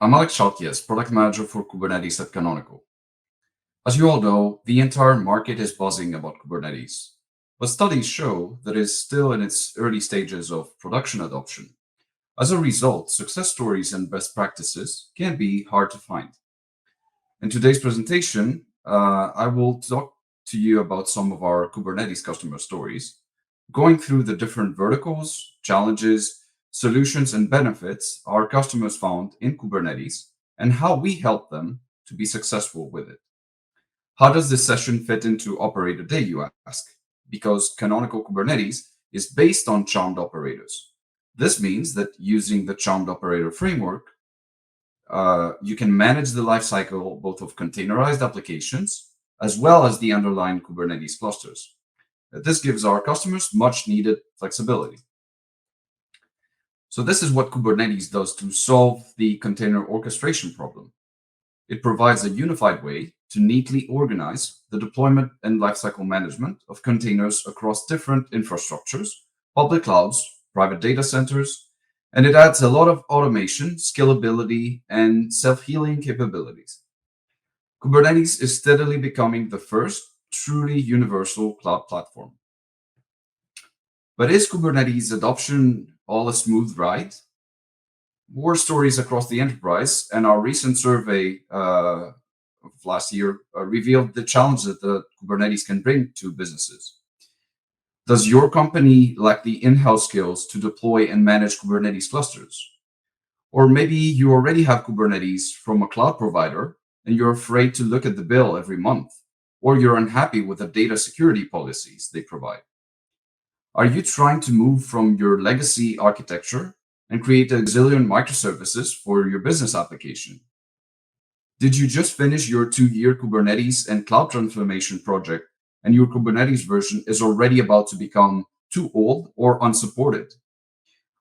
I'm Alex Chalkias, Product Manager for Kubernetes at Canonical. As you all know, the entire market is buzzing about Kubernetes, but studies show that it's still in its early stages of production adoption. As a result, success stories and best practices can be hard to find. In today's presentation, I will talk to you about some of our Kubernetes customer stories, going through the different verticals, challenges, solutions, and benefits our customers found in Kubernetes and how we help them to be successful with it. How does this session fit into operator day, you ask? Because canonical Kubernetes is based on charmed operators. This means that using the charmed operator framework, you can manage the lifecycle both of containerized applications as well as the underlying Kubernetes clusters. This gives our customers much needed flexibility. So this is what Kubernetes does to solve the container orchestration problem. It provides a unified way to neatly organize the deployment and lifecycle management of containers across different infrastructures, public clouds, private data centers, and it adds a lot of automation, scalability, and self-healing capabilities. Kubernetes is steadily becoming the first truly universal cloud platform. But is Kubernetes adoption all a smooth ride? War stories across the enterprise and our recent survey of last year revealed the challenge that the Kubernetes can bring to businesses. Does your company lack the in-house skills to deploy and manage Kubernetes clusters? Or maybe you already have Kubernetes from a cloud provider and you're afraid to look at the bill every month, or you're unhappy with the data security policies they provide. Are you trying to move from your legacy architecture and create a zillion microservices for your business application? Did you just finish your 2-year Kubernetes and cloud transformation project and your Kubernetes version is already about to become too old or unsupported?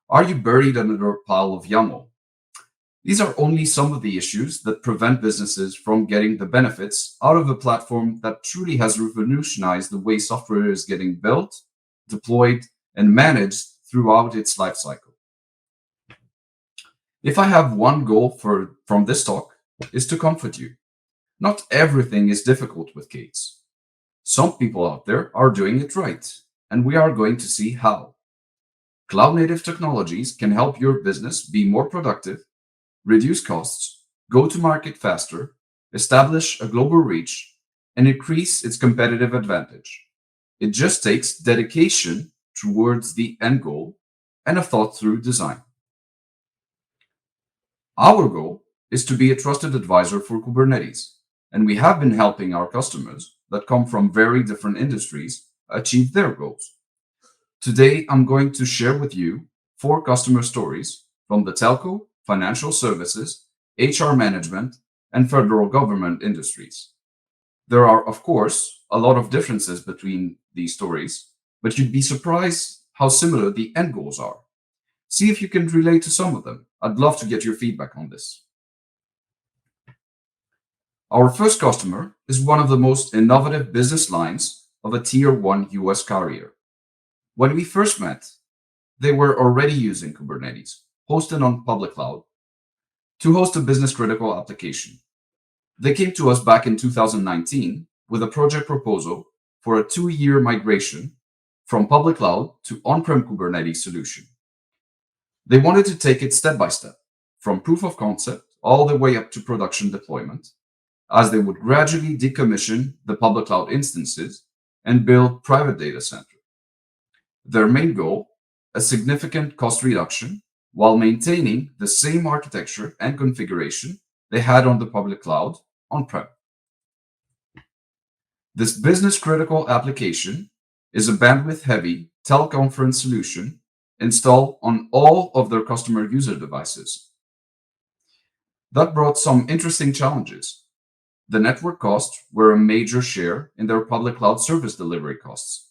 Are you buried under a pile of YAML? These are only some of the issues that prevent businesses from getting the benefits out of a platform that truly has revolutionized the way software is getting built, deployed, and managed throughout its lifecycle. If I have one goal from this talk, is to comfort you. Not everything is difficult with K8s. Some people out there are doing it right, and we are going to see how. Cloud-native technologies can help your business be more productive, reduce costs, go to market faster, establish a global reach, and increase its competitive advantage. It just takes dedication towards the end goal and a thought-through design. Our goal is to be a trusted advisor for Kubernetes, and we have been helping our customers that come from very different industries achieve their goals. Today, I'm going to share with you 4 customer stories from the telco, financial services, HR management, and federal government industries. There are, of course, a lot of differences between these stories, but you'd be surprised how similar the end goals are. See if you can relate to some of them. I'd love to get your feedback on this. Our first customer is one of the most innovative business lines of a Tier 1 US carrier. When we first met, they were already using Kubernetes, hosted on public cloud, to host a business-critical application. They came to us back in 2019 with a project proposal for a 2-year migration from public cloud to on-prem Kubernetes solution. They wanted to take it step by step, from proof of concept all the way up to production deployment, as they would gradually decommission the public cloud instances and build private data center. Their main goal, a significant cost reduction while maintaining the same architecture and configuration they had on the public cloud on-prem. This business-critical application is a bandwidth-heavy teleconference solution installed on all of their customer user devices. That brought some interesting challenges. The network costs were a major share in their public cloud service delivery costs.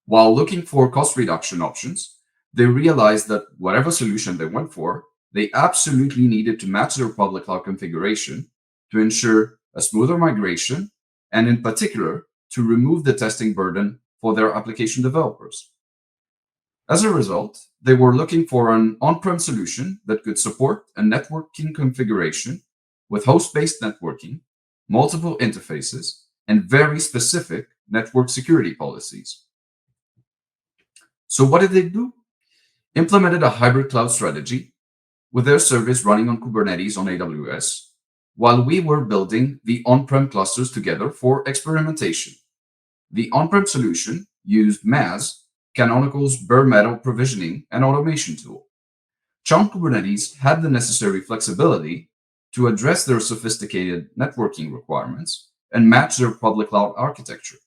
While looking for cost reduction options, they realized that whatever solution they went for, they absolutely needed to match their public cloud configuration to ensure a smoother migration and, in particular, to remove the testing burden for their application developers. As a result, they were looking for an on-prem solution that could support a networking configuration with host-based networking, multiple interfaces, and very specific network security policies. So what did they do? Implemented a hybrid cloud strategy with their service running on Kubernetes on AWS, while we were building the on-prem clusters together for experimentation. The on-prem solution used MAS, Canonical's bare metal provisioning and automation tool. Chunk Kubernetes had the necessary flexibility to address their sophisticated networking requirements and match their public cloud architecture.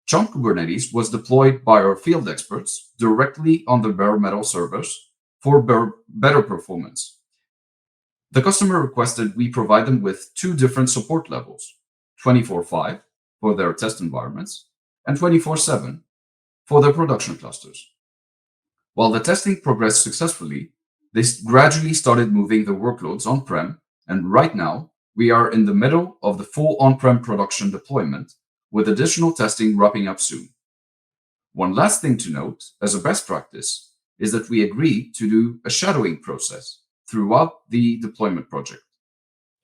Chunk Kubernetes was deployed by our field experts directly on the bare metal servers for better performance. The customer requested we provide them with two different support levels, 24/5 for their test environments and 24/7 for their production clusters. While the testing progressed successfully, they gradually started moving the workloads on-prem, and right now we are in the middle of the full on-prem production deployment, with additional testing wrapping up soon. One last thing to note as a best practice is that we agreed to do a shadowing process throughout the deployment project.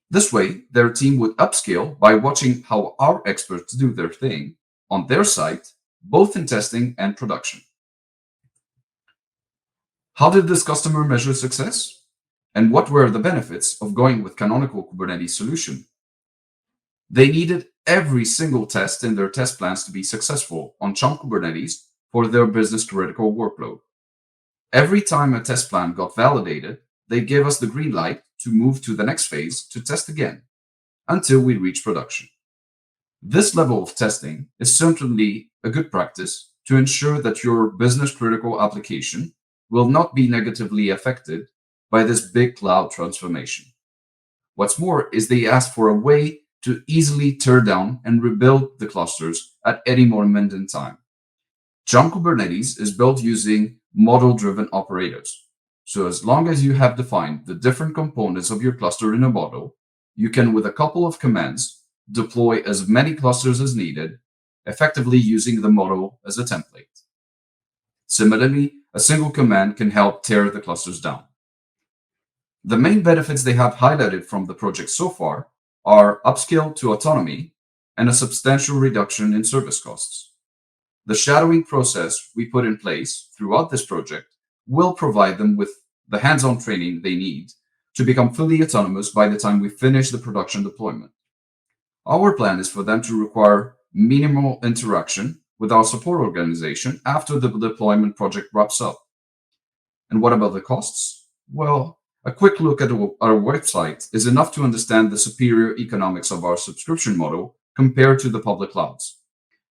This way, their team would upscale by watching how our experts do their thing on their site, both in testing and production. How did this customer measure success? And what were the benefits of going with Canonical Kubernetes solution? They needed every single test in their test plans to be successful on Chunk Kubernetes for their business critical workload. Every time a test plan got validated, they gave us the green light to move to the next phase to test again until we reach production. This level of testing is certainly a good practice to ensure that your business critical application will not be negatively affected by this big cloud transformation. What's more is they asked for a way to easily tear down and rebuild the clusters at any moment in time. Chunk Kubernetes is built using model-driven operators. So as long as you have defined the different components of your cluster in a model, you can, with a couple of commands, deploy as many clusters as needed, effectively using the model as a template. Similarly, a single command can help tear the clusters down. The main benefits they have highlighted from the project so far are upscale to autonomy and a substantial reduction in service costs. The shadowing process we put in place throughout this project will provide them with the hands-on training they need to become fully autonomous by the time we finish the production deployment. Our plan is for them to require minimal interaction with our support organization after the deployment project wraps up. And what about the costs? Well, a quick look at our website is enough to understand the superior economics of our subscription model compared to the public clouds.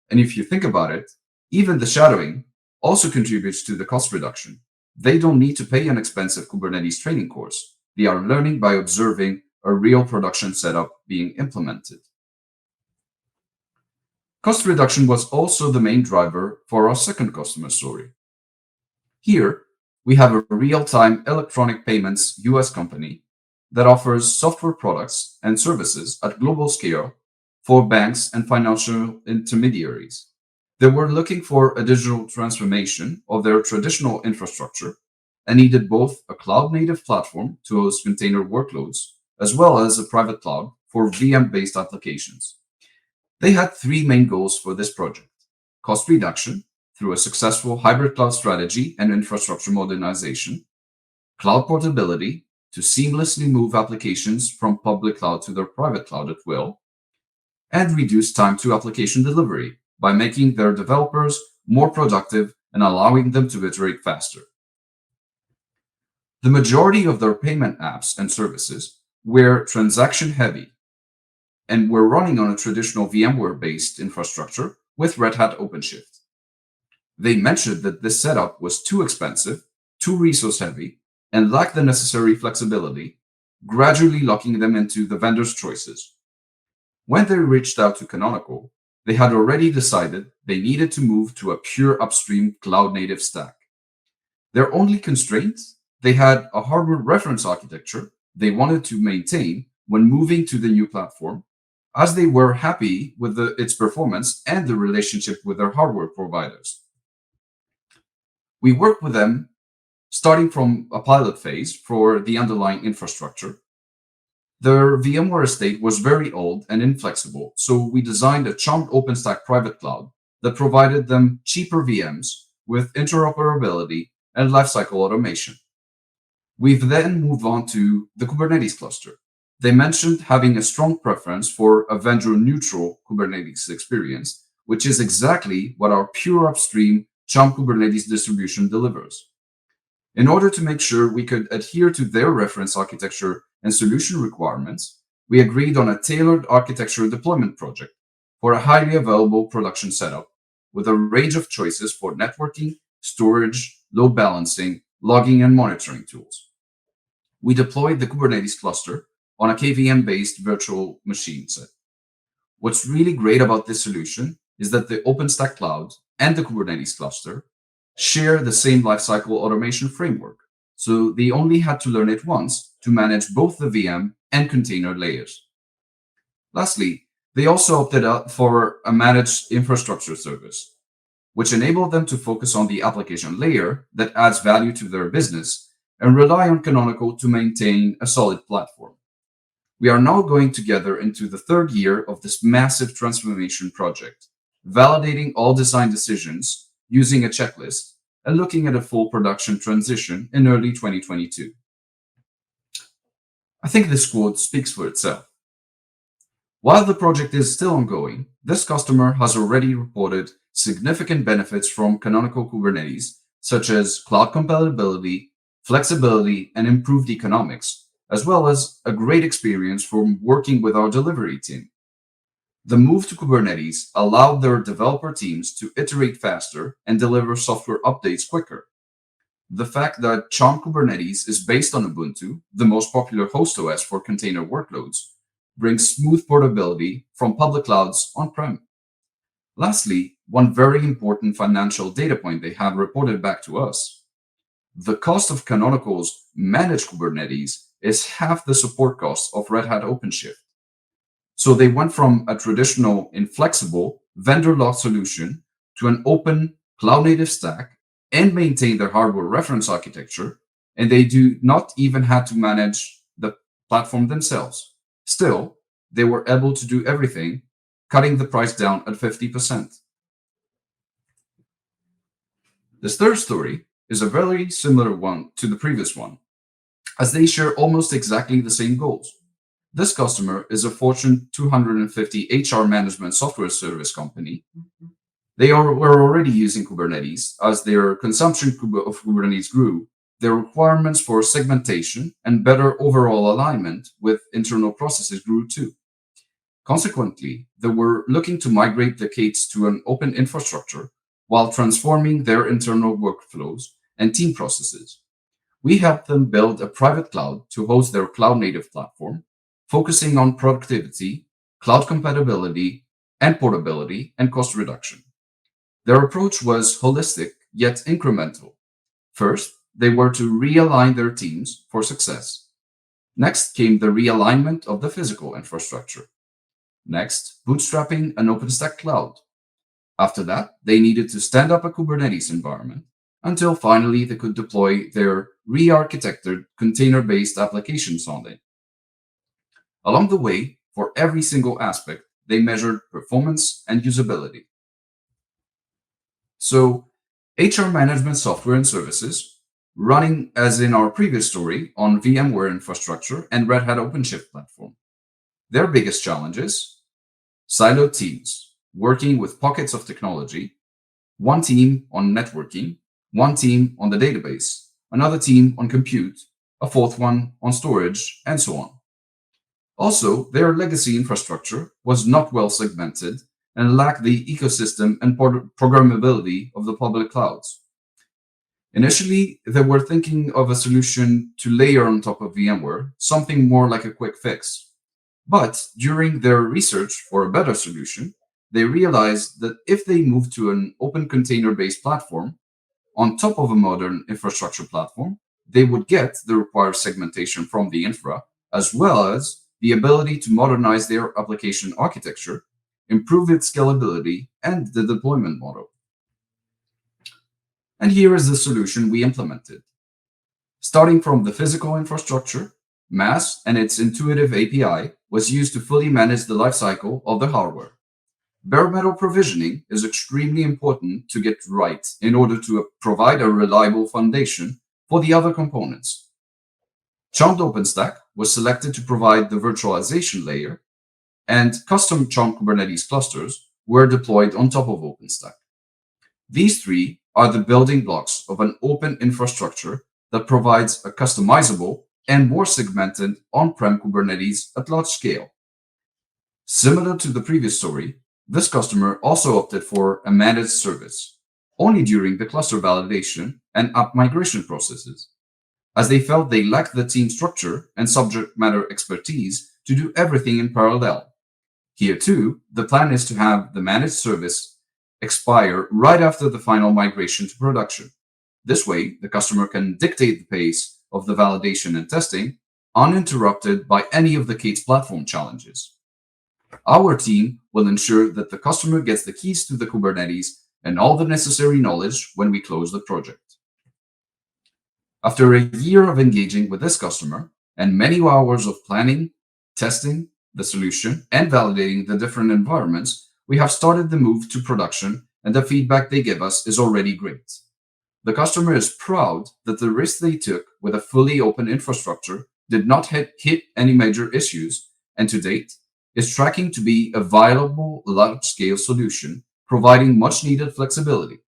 And if you think about it, even the shadowing also contributes to the cost reduction. They don't need to pay an expensive Kubernetes training course. They are learning by observing a real production setup being implemented. Cost reduction was also the main driver for our second customer story. Here, we have a real-time electronic payments US company that offers software products and services at global scale for banks and financial intermediaries. They were looking for a digital transformation of their traditional infrastructure and needed both a cloud-native platform to host container workloads as well as a private cloud for VM-based applications. They had three main goals for this project: cost reduction through a successful hybrid cloud strategy and infrastructure modernization, cloud portability to seamlessly move applications from public cloud to their private cloud at will, and reduce time to application delivery by making their developers more productive and allowing them to iterate faster. The majority of their payment apps and services were transaction heavy and were running on a traditional VMware-based infrastructure with Red Hat OpenShift. They mentioned that this setup was too expensive, too resource heavy, and lacked the necessary flexibility, gradually locking them into the vendor's choices. When they reached out to Canonical, they had already decided they needed to move to a pure upstream cloud-native stack. Their only constraint, they had a hardware reference architecture they wanted to maintain when moving to the new platform, as they were happy with its performance and the relationship with their hardware providers. We worked with them starting from a pilot phase for the underlying infrastructure. Their VMware estate was very old and inflexible, so we designed a charmed OpenStack private cloud that provided them cheaper VMs with interoperability and lifecycle automation. We've then moved on to the Kubernetes cluster. They mentioned having a strong preference for a vendor neutral Kubernetes experience, which is exactly what our pure upstream Chum Kubernetes distribution delivers. In order to make sure we could adhere to their reference architecture and solution requirements, we agreed on a tailored architecture deployment project for a highly available production setup with a range of choices for networking, storage, load balancing, logging, and monitoring tools. We deployed the Kubernetes cluster on a KVM-based virtual machine set. What's really great about this solution is that the OpenStack cloud and the Kubernetes cluster share the same lifecycle automation framework, so they only had to learn it once to manage both the VM and container layers. Lastly, they also opted out for a managed infrastructure service, which enabled them to focus on the application layer that adds value to their business and rely on Canonical to maintain a solid platform. We are now going together into the third year of this massive transformation project, validating all design decisions using a checklist and looking at a full production transition in early 2022. I think this quote speaks for itself. While the project is still ongoing, this customer has already reported significant benefits from Canonical Kubernetes, such as cloud compatibility, flexibility, and improved economics, as well as a great experience from working with our delivery team. The move to Kubernetes allowed their developer teams to iterate faster and deliver software updates quicker. The fact that Charm Kubernetes is based on Ubuntu, the most popular host OS for container workloads, brings smooth portability from public clouds on-prem. Lastly, one very important financial data point they have reported back to us. The cost of Canonical's managed Kubernetes is half the support cost of Red Hat OpenShift. So they went from a traditional inflexible vendor-locked solution to an open cloud-native stack and maintain their hardware reference architecture, and they do not even have to manage the platform themselves. Still, they were able to do everything, cutting the price down at 50%. This third story is a very similar one to the previous one, as they share almost exactly the same goals. This customer is a Fortune 250 HR management software service company. Were already using Kubernetes. As their consumption of Kubernetes grew, their requirements for segmentation and better overall alignment with internal processes grew too. Consequently, they were looking to migrate the Kates to an open infrastructure while transforming their internal workflows and team processes. We helped them build a private cloud to host their cloud-native platform, focusing on productivity, cloud compatibility, and portability and cost reduction. Their approach was holistic yet incremental. First, they were to realign their teams for success. Next came the realignment of the physical infrastructure. Next, bootstrapping an OpenStack cloud. After that, they needed to stand up a Kubernetes environment until finally they could deploy their re-architected container-based applications on it. Along the way, for every single aspect, they measured performance and usability. So, HR management software and services, running as in our previous story on VMware infrastructure and Red Hat OpenShift platform. Their biggest challenges: siloed teams, working with pockets of technology, one team on networking, one team on the database, another team on compute, a fourth one on storage, and so on. Also, their legacy infrastructure was not well segmented and lacked the ecosystem and programmability of the public clouds. Initially, they were thinking of a solution to layer on top of VMware, something more like a quick fix. But during their research for a better solution, they realized that if they moved to an open container-based platform on top of a modern infrastructure platform, they would get the required segmentation from the infra, as well as the ability to modernize their application architecture, improve its scalability, and the deployment model. And here is the solution we implemented. Starting from the physical infrastructure, MAS and its intuitive API was used to fully manage the lifecycle of the hardware. Bare metal provisioning is extremely important to get right in order to provide a reliable foundation for the other components. Chunked OpenStack was selected to provide the virtualization layer, and custom chunk Kubernetes clusters were deployed on top of OpenStack. These three are the building blocks of an open infrastructure that provides a customizable and more segmented on-prem Kubernetes at large scale. Similar to the previous story, this customer also opted for a managed service, only during the cluster validation and app migration processes, as they felt they lacked the team structure and subject matter expertise to do everything in parallel. Here too, the plan is to have the managed service expire right after the final migration to production. This way, the customer can dictate the pace of the validation and testing, uninterrupted by any of the Kate's platform challenges. Our team will ensure that the customer gets the keys to the Kubernetes and all the necessary knowledge when we close the project. After a year of engaging with this customer and many hours of planning, testing the solution, and validating the different environments, we have started the move to production, and the feedback they give us is already great. The customer is proud that the risk they took with a fully open infrastructure did not hit any major issues, and to date, is tracking to be a viable large-scale solution, providing much-needed flexibility.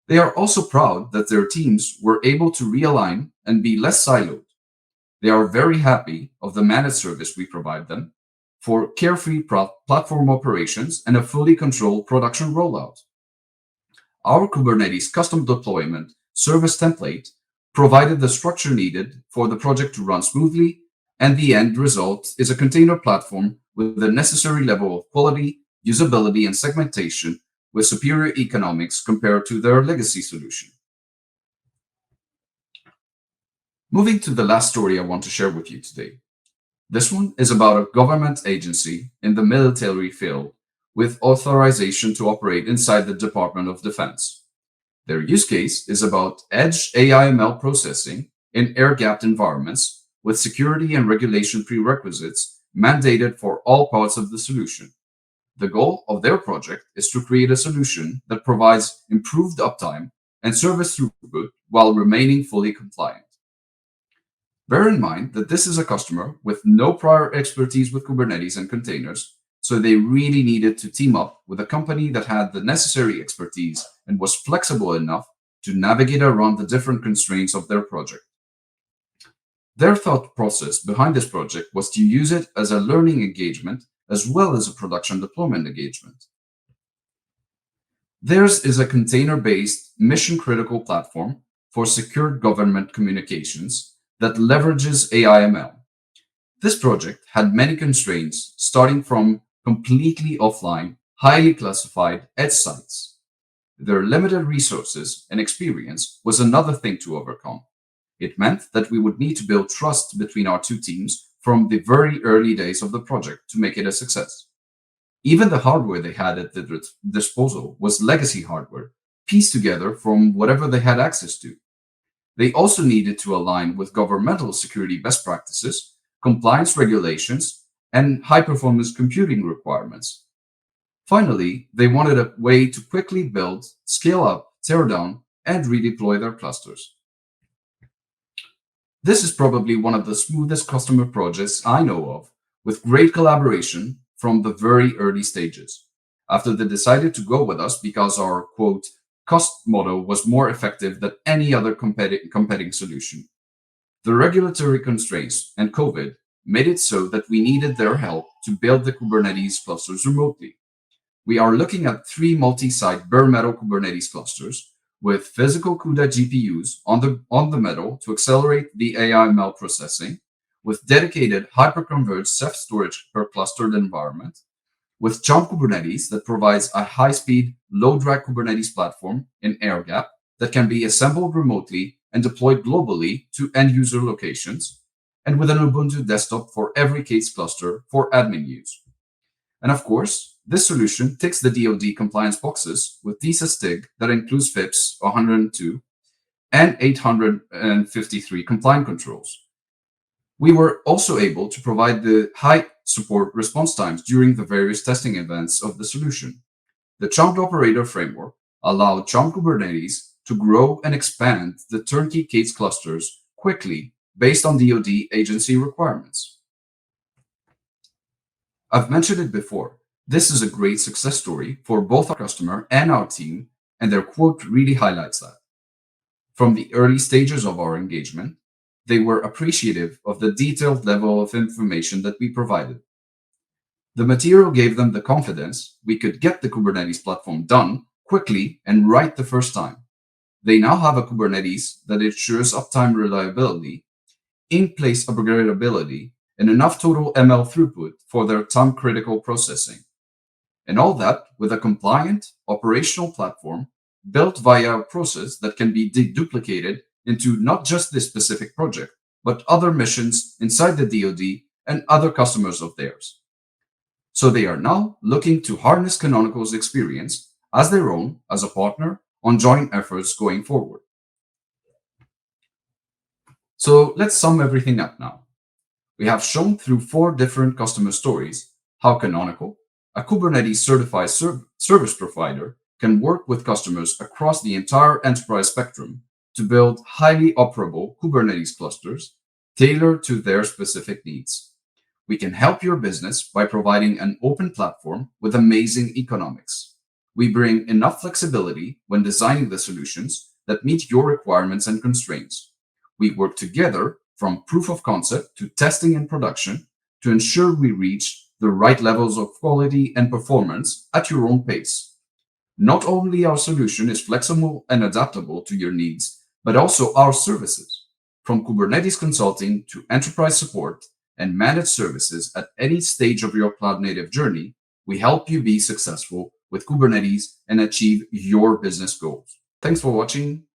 They are also proud that their teams were able to realign and be less siloed. They are very happy of the managed service we provide them for carefree platform operations and a fully controlled production rollout. Our Kubernetes custom deployment service template provided the structure needed for the project to run smoothly, and the end result is a container platform with the necessary level of quality, usability, and segmentation with superior economics compared to their legacy solution. Moving to the last story I want to share with you today. This one is about a government agency in the military field with authorization to operate inside the Department of Defense. Their use case is about edge AI/ML processing in air-gapped environments with security and regulation prerequisites mandated for all parts of the solution. The goal of their project is to create a solution that provides improved uptime and service throughput while remaining fully compliant. Bear in mind that this is a customer with no prior expertise with Kubernetes and containers, so they really needed to team up with a company that had the necessary expertise and was flexible enough to navigate around the different constraints of their project. Their thought process behind this project was to use it as a learning engagement as well as a production deployment engagement. Theirs is a container-based, mission-critical platform for secure government communications that leverages AI/ML. This project had many constraints, starting from completely offline, highly classified edge sites. Their limited resources and experience was another thing to overcome. It meant that we would need to build trust between our two teams from the very early days of the project to make it a success. Even the hardware they had at their disposal was legacy hardware, pieced together from whatever they had access to. They also needed to align with governmental security best practices, compliance regulations, and high-performance computing requirements. Finally, they wanted a way to quickly build, scale up, tear down, and redeploy their clusters. This is probably one of the smoothest customer projects I know of, with great collaboration from the very early stages. After they decided to go with us because our, quote, cost model was more effective than any other competing solution. The regulatory constraints and COVID made it so that we needed their help to build the Kubernetes clusters remotely. We are looking at 3 multi-site bare metal Kubernetes clusters with physical CUDA GPUs on the metal to accelerate the AI/ML processing, with dedicated hyperconverged self-storage per clustered environment, with Chomp Kubernetes that provides a high-speed, low-drag Kubernetes platform in air-gap that can be assembled remotely and deployed globally to end-user locations, and with an Ubuntu desktop for every case cluster for admin use. And of course, This solution ticks the DoD compliance boxes with DSysTig that includes FIPS 102 and 853 compliant controls. We were also able to provide the high support response times during the various testing events of the solution. The Chunked Operator Framework allowed Chunk Kubernetes to grow and expand the turnkey case clusters quickly based on DoD agency requirements. I've mentioned it before. This is a great success story for both our customer and our team, and their quote really highlights that. From the early stages of our engagement, they were appreciative of the detailed level of information that we provided. The material gave them the confidence we could get the Kubernetes platform done quickly and right the first time. They now have a Kubernetes that ensures uptime reliability, in-place upgradability, and enough total ML throughput for their time-critical processing. And all that with a compliant operational platform built via a process that can be deduplicated into not just this specific project, but other missions inside the DoD and other customers of theirs. So they are now looking to harness Canonical's experience as their own, as a partner, on joint efforts going forward. So let's sum everything up now. We have shown through 4 different customer stories how Canonical, a Kubernetes certified service provider, can work with customers across the entire enterprise spectrum to build highly operable Kubernetes clusters tailored to their specific needs. We can help your business by providing an open platform with amazing economics. We bring enough flexibility when designing the solutions that meet your requirements and constraints. We work together from proof of concept to testing and production to ensure we reach the right levels of quality and performance at your own pace. Not only our solution is flexible and adaptable to your needs, but also our services. From Kubernetes consulting to enterprise support and managed services at any stage of your cloud-native journey, we help you be successful with Kubernetes and achieve your business goals. Thanks for watching.